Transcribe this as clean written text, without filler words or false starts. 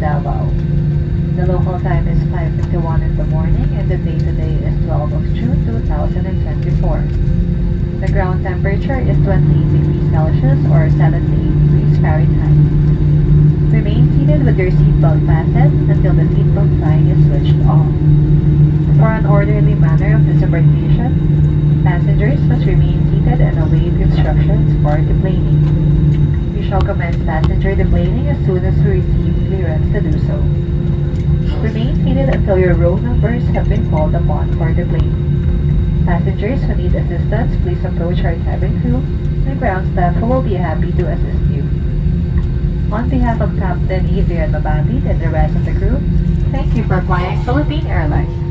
Davao. The local time is 5:51 in the morning and the date today is 12 of June 2024. The ground temperature is 28 degrees Celsius or 78 degrees Fahrenheit. Remain seated with your seatbelt fastened until the seatbelt sign is switched off. For an orderly manner of disembarkation, passengers must remain seated and await instructions for deplaning. We shall commence passenger deplaning as soon as we receive clearance to do so. Remain seated until your roll numbers have been called upon for deplaning. Passengers who need assistance, please approach our cabin crew and ground staff who will be happy to assist you. On behalf of Captain Adrian Mabatid and the rest of the crew, thank you for flying Philippine Airlines.